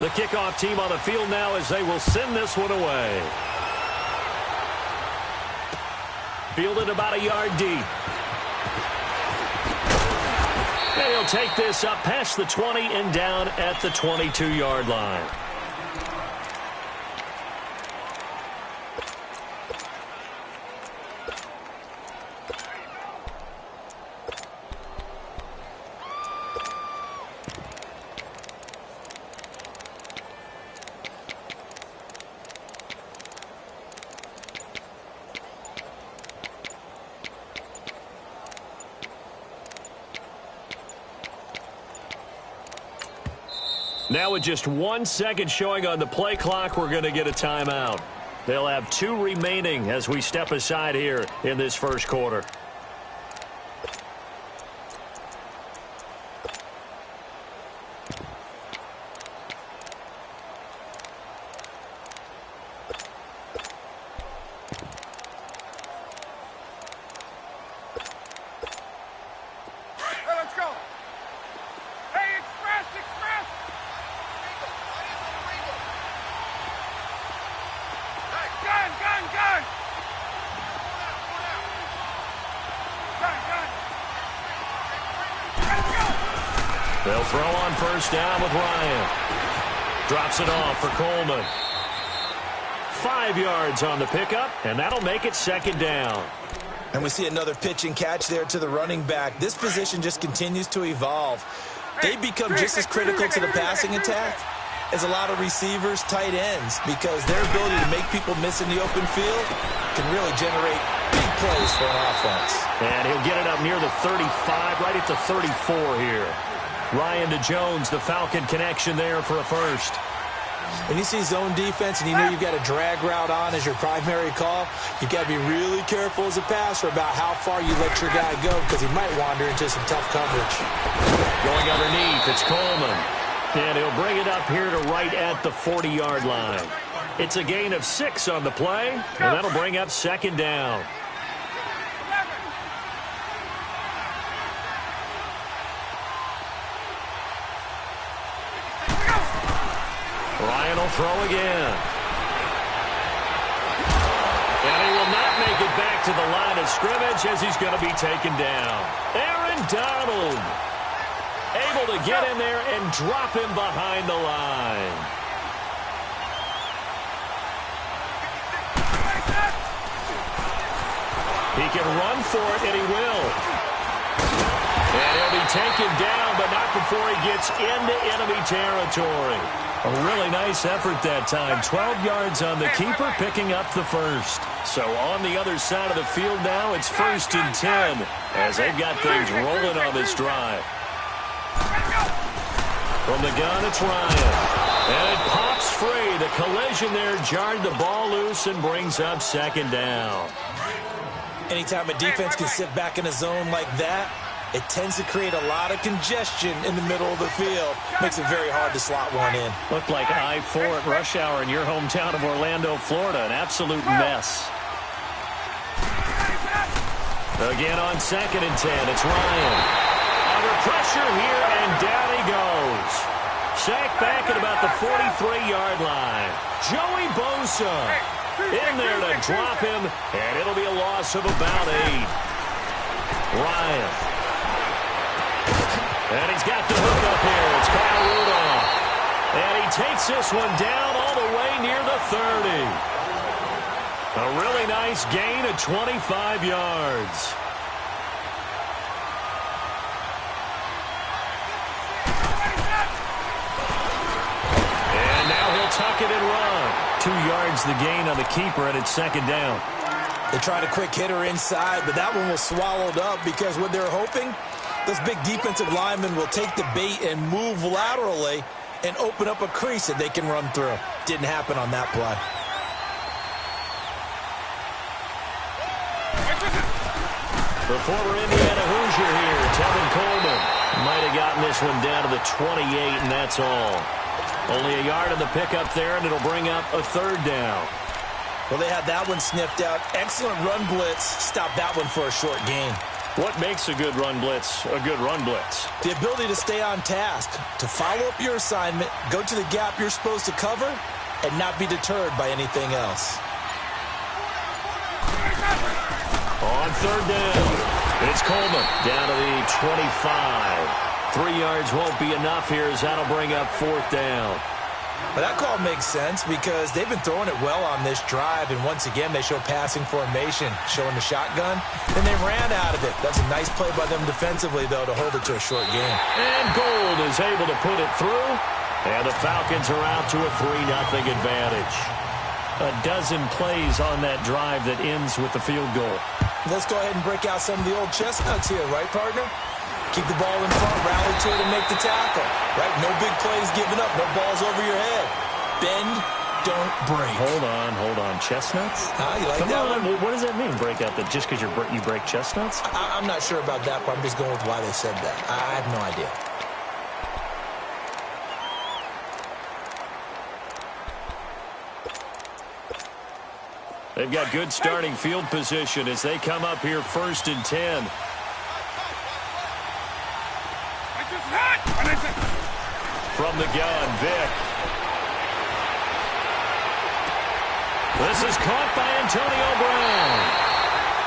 The kickoff team on the field now as they will send this one away. Fielded about a yard deep. And he'll take this up past the 20 and down at the 22-yard line. Now with just 1 second showing on the play clock, we're going to get a timeout. They'll have 2 remaining as we step aside here in this first quarter. They'll throw on first down with Ryan. Drops it off for Coleman. 5 yards on the pickup, and that'll make it second down. And we see another pitch and catch there to the running back. This position just continues to evolve. They become just as critical to the passing attack as a lot of receivers, tight ends, because their ability to make people miss in the open field can really generate big plays for an offense. And he'll get it up near the 35, right at the 34 here. Ryan to Jones, the Falcon connection there for a first. When you see zone defense and you know you've got a drag route on as your primary call, you've got to be really careful as a passer about how far you let your guy go because he might wander into some tough coverage. Going underneath, it's Coleman. And he'll bring it up here to right at the 40-yard line. It's a gain of 6 on the play, and that'll bring up second down. Ryan will throw again. And he will not make it back to the line of scrimmage as he's going to be taken down. Aaron Donald able to get in there and drop him behind the line. He can run for it, and he will. And he'll be taken down, but not before he gets into enemy territory. A really nice effort that time. 12 yards on the keeper, picking up the first. So on the other side of the field now, it's 1st and 10 as they've got things rolling on this drive. From the gun, it's Ryan. And it pops free. The collision there jarred the ball loose and brings up second down. Anytime a defense can sit back in a zone like that, it tends to create a lot of congestion in the middle of the field. Makes it very hard to slot one in. Looked like I-4 at rush hour in your hometown of Orlando, Florida. An absolute mess. Again on 2nd and 10, it's Ryan. Under pressure here, and down he goes. Sacked back at about the 43-yard line. Joey Bosa in there to drop him, and it'll be a loss of about 8. Ryan. And he's got the hook up here. It's Kyle Rudolph. And he takes this one down all the way near the 30. A really nice gain of 25 yards. And now he'll tuck it and run. 2 yards the gain on the keeper, and it's second down. They tried a quick hitter inside, but that one was swallowed up because what they're hoping, those big defensive linemen will take the bait and move laterally and open up a crease that they can run through. Didn't happen on that play. The former Indiana Hoosier here, Tevin Coleman, might have gotten this one down to the 28, and that's all. Only a yard on the pickup there, and it'll bring up a third down. Well, they had that one sniffed out. Excellent run blitz. Stopped that one for a short gain. What makes a good run blitz a good run blitz? The ability to stay on task, to follow up your assignment, go to the gap you're supposed to cover, and not be deterred by anything else. On third down, it's Coleman down to the 25. 3 yards won't be enough here as that'll bring up fourth down. But that call makes sense because they've been throwing it well on this drive, and once again they show passing formation, showing the shotgun, and they ran out of it. That's a nice play by them defensively, though, to hold it to a short game. And Gold is able to put it through, and the Falcons are out to a 3-0 advantage. A dozen plays on that drive that ends with the field goal. Let's go ahead and break out some of the old chestnuts here, right, partner? Keep the ball in front, rally to it, and make the tackle. Right? No big plays given up, no balls over your head. Bend, don't break. Hold on. Chestnuts? You like Come that on. one? What does that mean, break out? That just because you break chestnuts? I'm not sure about that, but I'm just going with why they said that. I have no idea. They've got good starting field position as they come up here 1st and 10. From the gun, Vick. This is caught by Antonio Brown.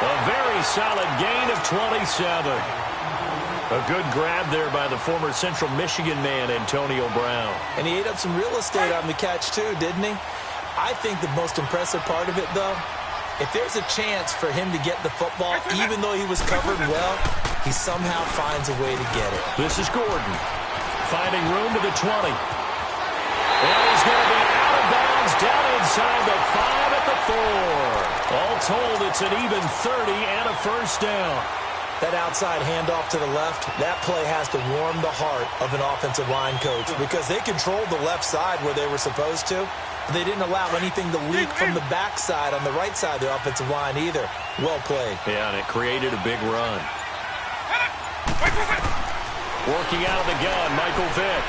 A very solid gain of 27. A good grab there by the former Central Michigan man, Antonio Brown. And he ate up some real estate on the catch, too, didn't he? I think the most impressive part of it, though, if there's a chance for him to get the football, even though he was covered well, he somehow finds a way to get it. This is Gordon. Finding room to the 20. And he's going to be out of bounds down inside the 5 at the 4. All told, it's an even 30 and a first down. That outside handoff to the left, that play has to warm the heart of an offensive line coach because they controlled the left side where they were supposed to. They didn't allow anything to leak from the backside on the right side of the offensive line either. Well played. Yeah, and it created a big run. Working out of the gun, Michael Vick.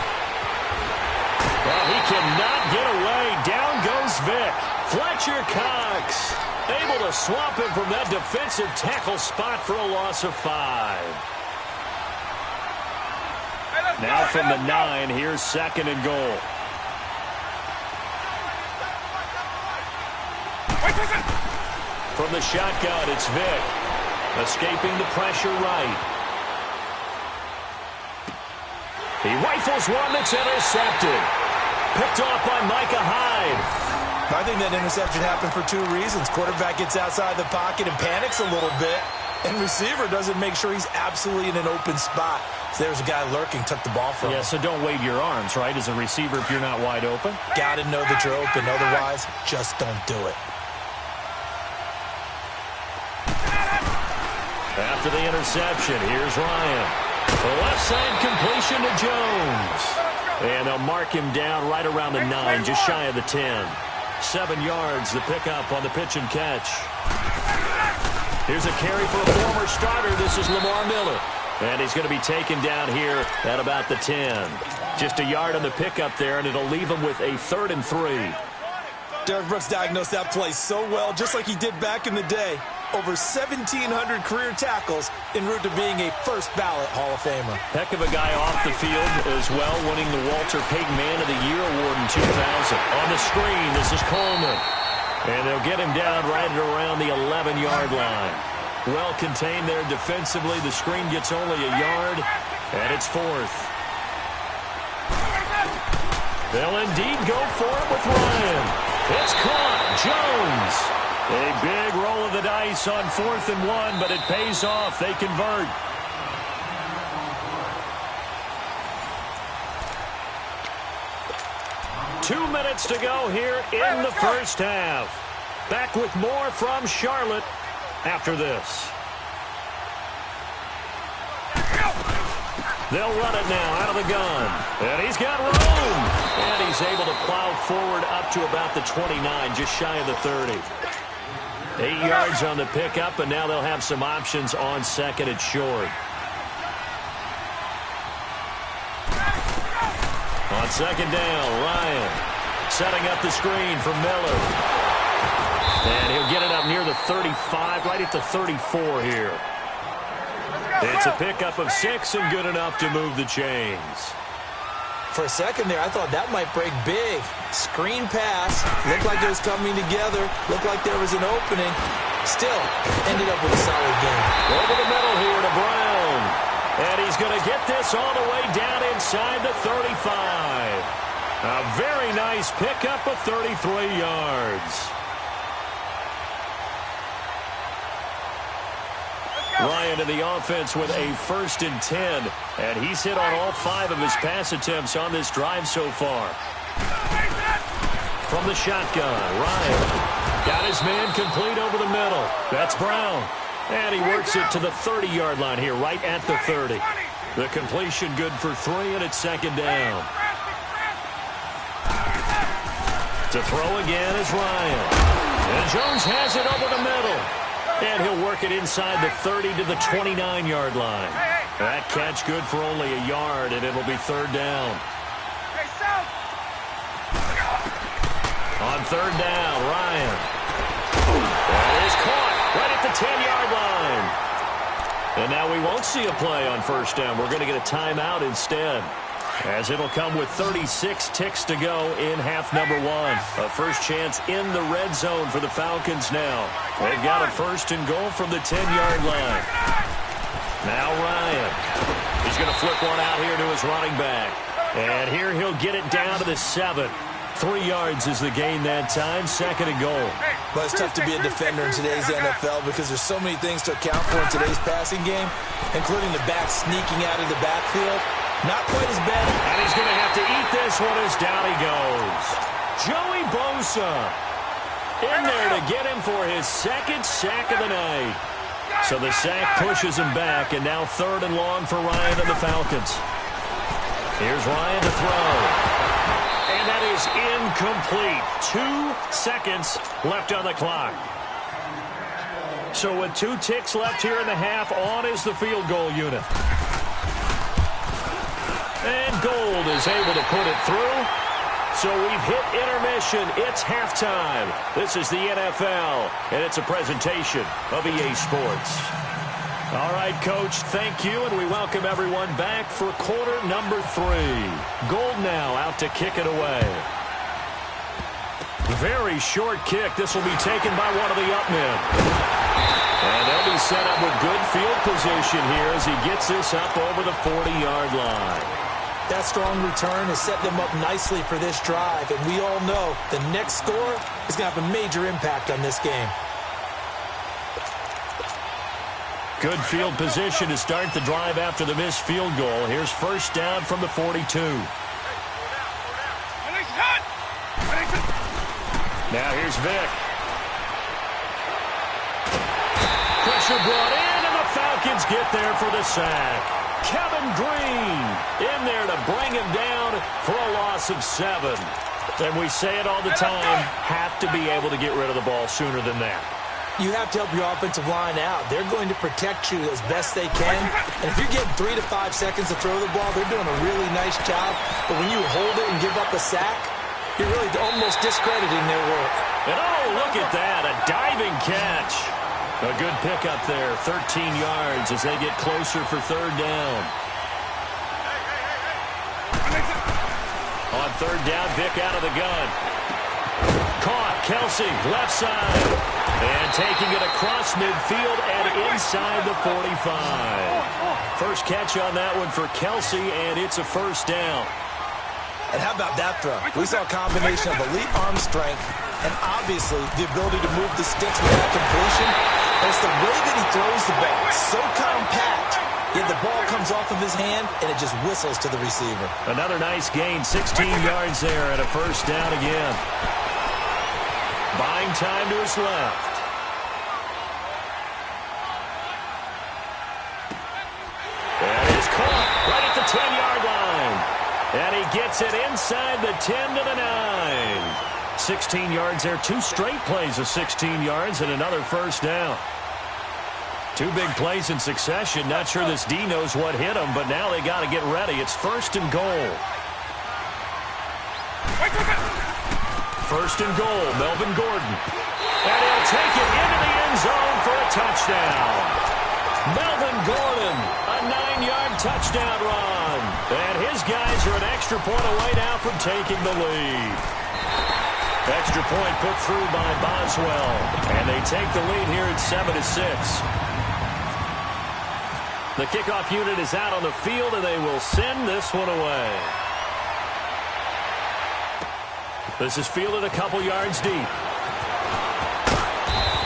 Well, he cannot get away. Down goes Vick. Fletcher Cox able to swamp him from that defensive tackle spot for a loss of 5. Now from the 9, here's 2nd and goal. From the shotgun, it's Vick. Escaping the pressure right. He rifles one that's intercepted. Picked off by Micah Hyde. I think that interception happened for 2 reasons. Quarterback gets outside the pocket and panics a little bit. And receiver doesn't make sure he's absolutely in an open spot. So there's a guy lurking, took the ball from him. Yeah, so don't wave your arms, right, as a receiver if you're not wide open. Got to know that you're open. Otherwise, just don't do it. After the interception, here's Ryan. The left side completion to Jones. And they'll mark him down right around the 9, just shy of the 10. 7 yards, the pickup on the pitch and catch. Here's a carry for a former starter. This is Lamar Miller. And he's going to be taken down here at about the 10. Just a yard on the pickup there, and it'll leave him with a 3rd and 3. Derek Brooks diagnosed that play so well, just like he did back in the day. Over 1,700 career tackles en route to being a first-ballot Hall of Famer. Heck of a guy off the field as well, winning the Walter Payton Man of the Year award in 2000. On the screen, this is Coleman. And they'll get him down right around the 11-yard line. Well contained there defensively. The screen gets only a yard, and it's 4th. They'll indeed go for it with Ryan. It's caught. Jones. A big roll of the dice on 4th and 1, but it pays off. They convert. Two minutes to go here in the first half. Back with more from Charlotte after this. They'll run it now out of the gun. And he's got room. And he's able to plow forward up to about the 29, just shy of the 30. 8 yards on the pickup, and now they'll have some options on 2nd and short. On 2nd down, Ryan setting up the screen for Miller. And he'll get it up near the 35, right at the 34 here. It's a pickup of 6 and good enough to move the chains. For a second there, I thought that might break big. Screen pass. Looked like it was coming together. Looked like there was an opening. Still, ended up with a solid game. Over the middle here to Brown. And he's going to get this all the way down inside the 35. A very nice pickup of 33 yards. Ryan to the offense with a 1st and 10. And he's hit on all 5 of his pass attempts on this drive so far. From the shotgun, Ryan got his man complete over the middle. That's Brown. And he works it to the 30-yard line here, right at the 30. The completion good for 3, and it's 2nd down. To throw again is Ryan. And Jones has it over the middle. And he'll work it inside the 30 to the 29-yard line. That catch good for only a yard, and it'll be 3rd down. On 3rd down, Ryan. That is caught right at the 10-yard line. And now we won't see a play on 1st down. We're going to get a timeout instead, as it'll come with 36 ticks to go in half number 1. A first chance in the red zone for the Falcons now. They've got a 1st and goal from the 10-yard line. Now Ryan. He's going to flip one out here to his running back. And here he'll get it down to the 7. 3 yards is the gain that time. 2nd and goal. But it's tough to be a defender in today's NFL because there's so many things to account for in today's passing game, including the back sneaking out of the backfield. Not quite as bad. And he's going to have to eat this one as down he goes. Joey Bosa in there to get him for his 2nd sack of the night. So the sack pushes him back, and now 3rd and long for Ryan and the Falcons. Here's Ryan to throw. And that is incomplete. 2 seconds left on the clock. So with 2 ticks left here in the half, on is the field goal unit. And Gold is able to put it through. So we've hit intermission. It's halftime. This is the NFL, and it's a presentation of EA Sports. All right, Coach, thank you, and we welcome everyone back for quarter number 3. Gold now out to kick it away. Very short kick. This will be taken by one of the up men. And they'll be set up with good field position here as he gets this up over the 40-yard line. That strong return has set them up nicely for this drive, and we all know the next score is going to have a major impact on this game. Good field position to start the drive after the missed field goal. Here's 1st down from the 42. Now here's Vick. Pressure brought in, and the Falcons get there for the sack. Kevin Green in there to bring him down for a loss of 7. And we say it all the time, have to be able to get rid of the ball sooner than that. You have to help your offensive line out. They're going to protect you as best they can. And if you're getting 3 to 5 seconds to throw the ball, they're doing a really nice job. But when you hold it and give up a sack, you're really almost discrediting their work. And oh, look at that, a diving catch. A good pickup there, 13 yards as they get closer for 3rd down. On 3rd down, Vick out of the gun. Caught, Kelsey, left side. And taking it across midfield and inside the 45. First catch on that one for Kelsey, and it's a 1st down. And how about that throw? We saw a combination of elite arm strength and obviously the ability to move the sticks with that completion. And it's the way that he throws the ball. So compact, yet the ball comes off of his hand and it just whistles to the receiver. Another nice gain, 16 yards there and a 1st down again. Buying time to his left. And he's caught right at the 10-yard line. And he gets it inside the 10 to the 9. 16 yards there. 2 straight plays of 16 yards and another 1st down. 2 big plays in succession. Not sure this D knows what hit him, but now they got to get ready. It's 1st and goal. 1st and goal, Melvin Gordon. And he'll take it into the end zone for a touchdown. Melvin Gordon, a 9-yard touchdown run. And his guys are an extra point away now from taking the lead. Extra point put through by Boswell. And they take the lead here at 7-6. The kickoff unit is out on the field, and they will send this one away. This is fielded a couple yards deep.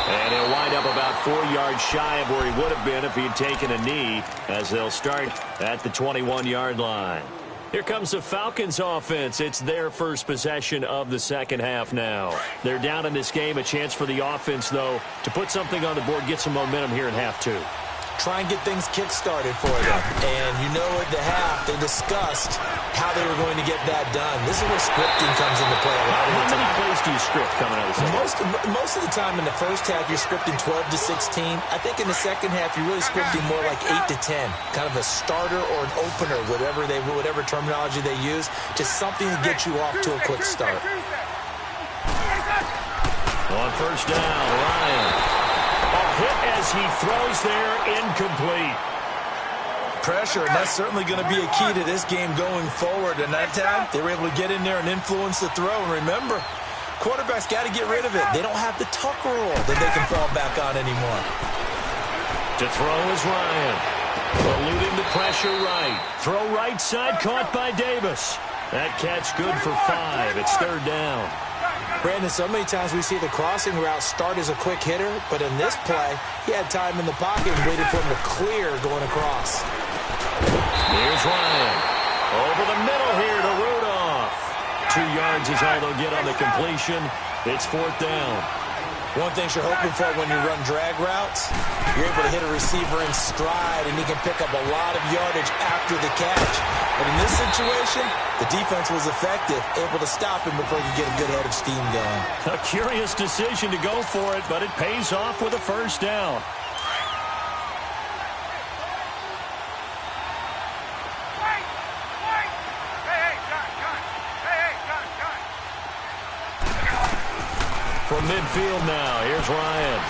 And he'll wind up about 4 yards shy of where he would have been if he had taken a knee, as they'll start at the 21-yard line. Here comes the Falcons offense. It's their first possession of the second half now. They're down in this game. A chance for the offense, though, to put something on the board, get some momentum here in half two. Try and get things kick-started for them. And you know at the half, they discussed how they were going to get that done. This is where scripting comes into play a lot of the time. How many plays do you script coming out of the second? Most of the time in the first half, you're scripting 12 to 16. I think in the second half, you're really scripting more like 8 to 10. Kind of a starter or an opener, whatever terminology they use. Just something to get you off to a quick start. On first down, Ryan. Hit as he throws there, incomplete. Pressure, and that's certainly going to be a key to this game going forward. And that time, they were able to get in there and influence the throw. And remember, quarterbacks got to get rid of it. They don't have the tuck rule that they can fall back on anymore. To throw is Ryan. Eluding the pressure right. Throw right side, caught by Davis. That catch good for 5. It's third down. Brandon, so many times we see the crossing route start as a quick hitter, but in this play, he had time in the pocket and waited for him to clear going across. Here's Ryan. Over the middle here to Rudolph. 2 yards is all they'll get on the completion. It's fourth down. One thing you're hoping for when you run drag routes, you're able to hit a receiver in stride, and he can pick up a lot of yardage after the catch. But in this situation, the defense was effective, able to stop him before he could get a good head of steam going. A curious decision to go for it, but it pays off with a first down. From midfield now, here's Ryan.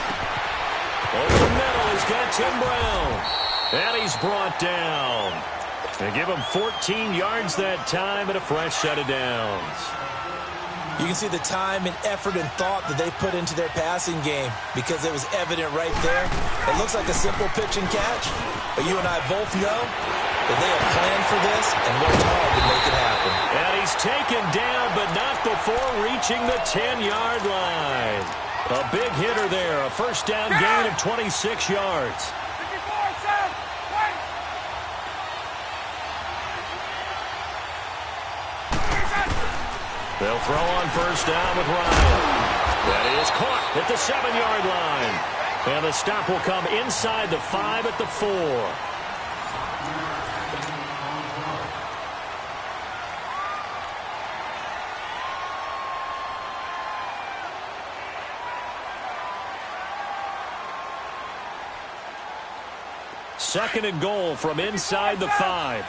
Over the middle, he's got Tim Brown. And he's brought down. They give him 14 yards that time and a fresh set of downs. You can see the time and effort and thought that they put into their passing game because it was evident right there. It looks like a simple pitch and catch, but you and I both know that they have planned for this and worked hard to make it happen. And he's taken down, but not before reaching the 10-yard line. A big hitter there, a first down gain of 26 yards. They'll throw on first down with Ryan. That is caught at the 7-yard line. And the stop will come inside the 5 at the 4. Second and goal from inside the 5.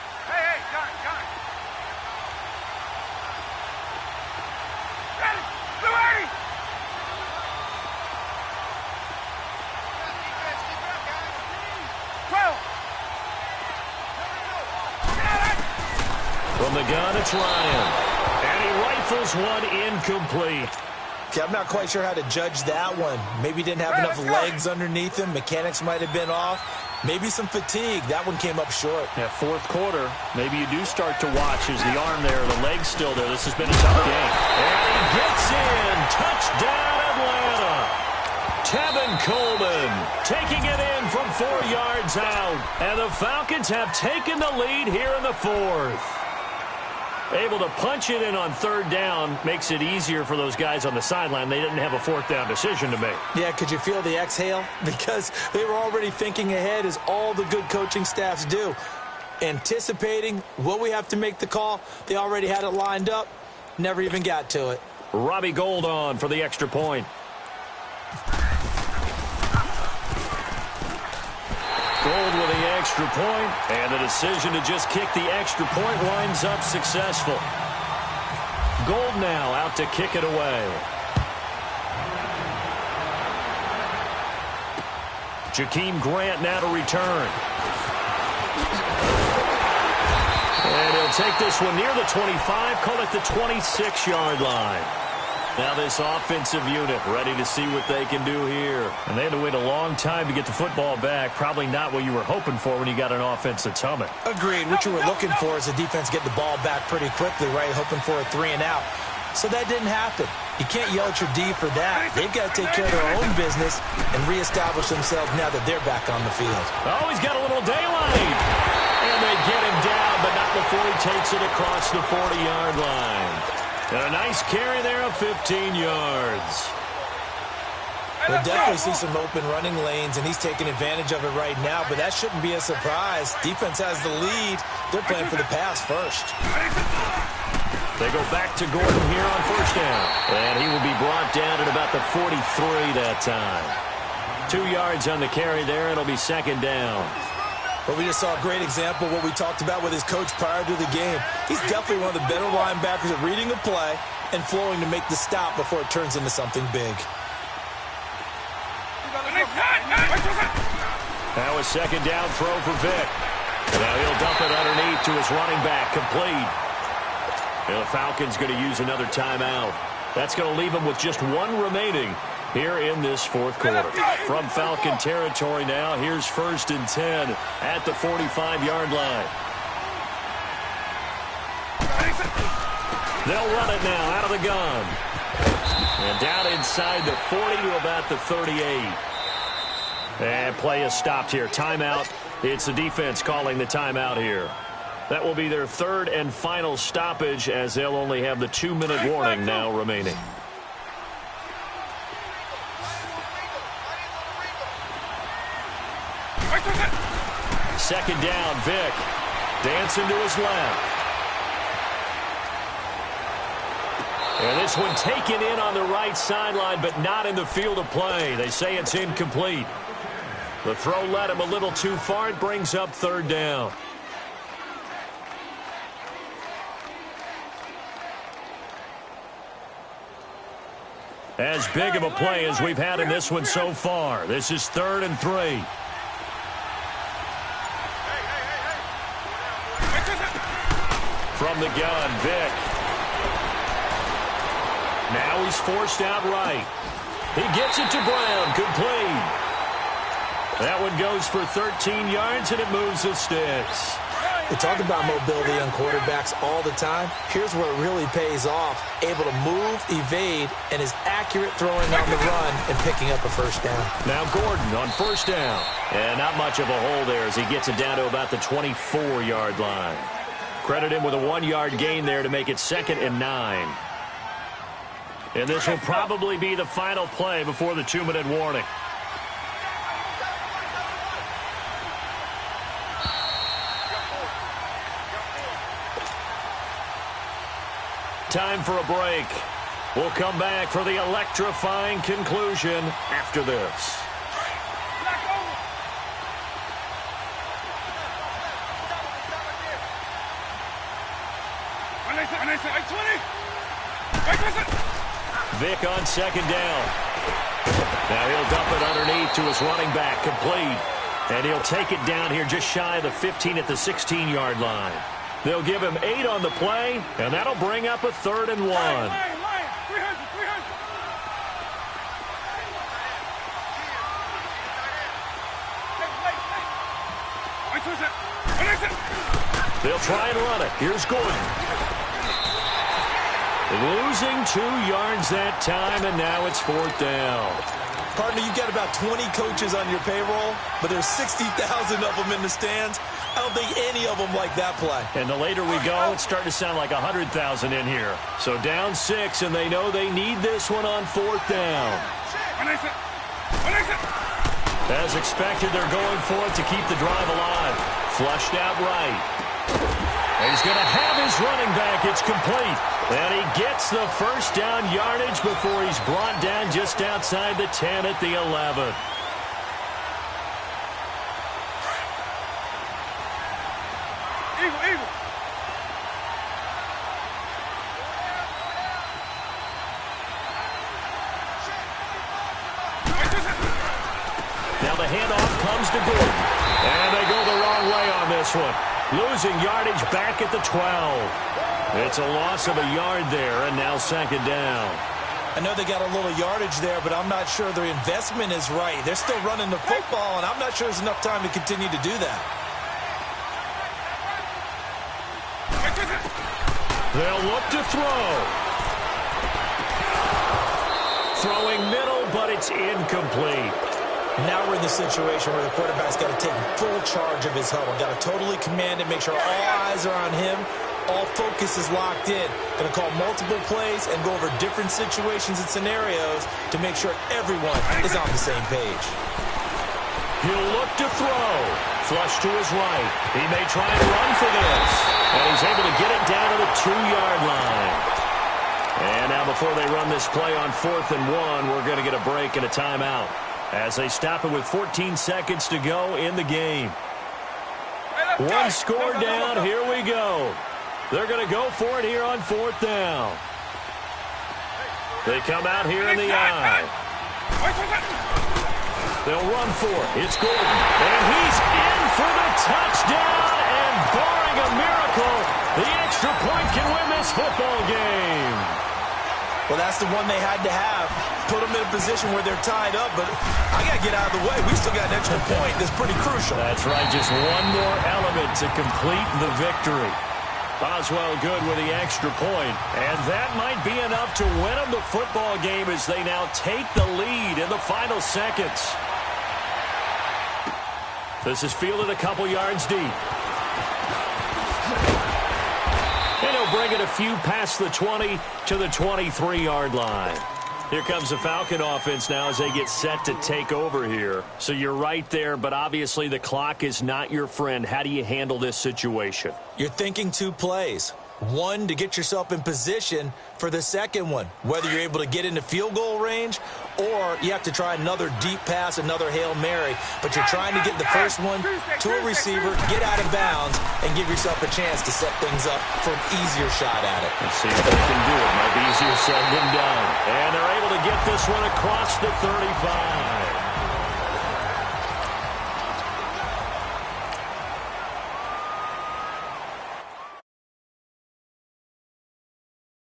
From the gun, it's Ryan. And he rifles one incomplete. Okay, I'm not quite sure how to judge that one. Maybe he didn't have enough legs underneath him. Mechanics might have been off. Maybe some fatigue. That one came up short. Yeah, fourth quarter, maybe you do start to watch as the arm there, the leg's still there. This has been a tough game. And he gets in. Touchdown, Atlanta. Tevin Coleman taking it in from 4 yards out. And the Falcons have taken the lead here in the fourth. Able to punch it in on third down makes it easier for those guys on the sideline. They didn't have a fourth down decision to make. Yeah, could you feel the exhale? Because they were already thinking ahead, as all the good coaching staffs do. Anticipating, will we have to make the call? They already had it lined up. Never even got to it. Robbie Gould on for the extra point. Gould with the extra point, and the decision to just kick the extra point winds up successful. Gould now out to kick it away. Jakeem Grant now to return. And he'll take this one near the 25, call it the 26-yard line. Now this offensive unit ready to see what they can do here. And they had to wait a long time to get the football back. Probably not what you were hoping for when you got an offense that's humming. Agreed. What you were looking for is the defense getting the ball back pretty quickly, right? Hoping for a 3 and out. So that didn't happen. You can't yell at your D for that. They've got to take care of their own business and reestablish themselves now that they're back on the field. Oh, he's got a little daylight. And they get him down, but not before he takes it across the 40-yard line. And a nice carry there of 15 yards. We'll definitely see some open running lanes, and he's taking advantage of it right now, but that shouldn't be a surprise. Defense has the lead. They're playing for the pass first. They go back to Gordon here on first down. And he will be brought down at about the 43 that time. 2 yards on the carry there. It'll be second down. But we just saw a great example of what we talked about with his coach prior to the game. He's definitely one of the better linebackers at reading a play and flowing to make the stop before it turns into something big. Now a second down throw for Vic. Now he'll dump it underneath to his running back, complete. And the Falcons going to use another timeout. That's going to leave him with just 1 remaining here in this fourth quarter. From Falcon territory now, here's 1st and 10 at the 45-yard line. They'll run it now out of the gun. And down inside the 40 to about the 38. And play is stopped here. Timeout. It's the defense calling the timeout here. That will be their 3rd and final stoppage, as they'll only have the 2-minute warning now remaining. Second down, Vic. Dancing to his left. And this one taken in on the right sideline, but not in the field of play. They say it's incomplete. The throw led him a little too far. It brings up 3rd down. As big of a play as we've had in this one so far. This is 3rd and 3. From the gun, Vic. Now he's forced out right. He gets it to Brown, complete. That one goes for 13 yards, and it moves the sticks. We talk about mobility on quarterbacks all the time. Here's where it really pays off. Able to move, evade, and is accurate throwing on the run and picking up a first down. Now Gordon on first down. And not much of a hole there as he gets it down to about the 24-yard line. Credit him with a 1-yard gain there to make it 2nd and 9. And this will probably be the final play before the 2-minute warning. Time for a break. We'll come back for the electrifying conclusion after this. Vic on second down. Now he'll dump it underneath to his running back, complete. And he'll take it down here just shy of the 15 at the 16-yard line. They'll give him 8 on the play, and that'll bring up a 3rd and 1. They'll try and run it. Here's Gordon. Losing 2 yards that time, and now it's 4th down. Partner, you've got about 20 coaches on your payroll, but there's 60,000 of them in the stands. I don't think any of them like that play. And the later we go, it's starting to sound like 100,000 in here. So down 6, and they know they need this one on 4th down. As expected, they're going for it to keep the drive alive. Flushed out right. And he's going to have his running back. It's complete. And he gets the first down yardage before he's brought down just outside the 10 at the 11. Now the handoff comes to Gordon. And they go the wrong way on this one. Losing yardage back at the 12. It's a loss of a yard there, and now second down. I know they got a little yardage there, but I'm not sure their investment is right. They're still running the football, and I'm not sure there's enough time to continue to do that. They'll look to throw. Throwing middle, but it's incomplete. Now we're in the situation where the quarterback's got to take full charge of his huddle. Got to totally command it, make sure all eyes are on him. All focus is locked in. Going to call multiple plays and go over different situations and scenarios to make sure everyone is on the same page. He'll look to throw. Flush to his right. He may try and run for this. And he's able to get it down to the 2-yard line. And now before they run this play on 4th and 1, we're going to get a break and a timeout as they stop it with 14 seconds to go in the game. One score down. Here we go. They're going to go for it here on 4th down. They come out here in the I. They'll run for it. It's Gordon. And he's in for the touchdown. And barring a miracle, the extra point can win this football game. Well, that's the one they had to have. Put them in a position where they're tied up, but I got to get out of the way. We still got an extra point that's pretty crucial. That's right. Just one more element to complete the victory. Boswell good with the extra point, and that might be enough to win them the football game as they now take the lead in the final seconds. This is fielded a couple yards deep. And he'll bring it a few past the 20 to the 23-yard line. Here comes the Falcon offense now as they get set to take over here. So you're right there, but obviously the clock is not your friend. How do you handle this situation? You're thinking 2 plays. One, to get yourself in position for the second one, whether you're able to get into field goal range or you have to try another deep pass, another Hail Mary. But you're trying to get the first one to a receiver, get out of bounds, and give yourself a chance to set things up for an easier shot at it. Let's see if they can do it. Might be easier said than done. And they're able to get this one across the 35.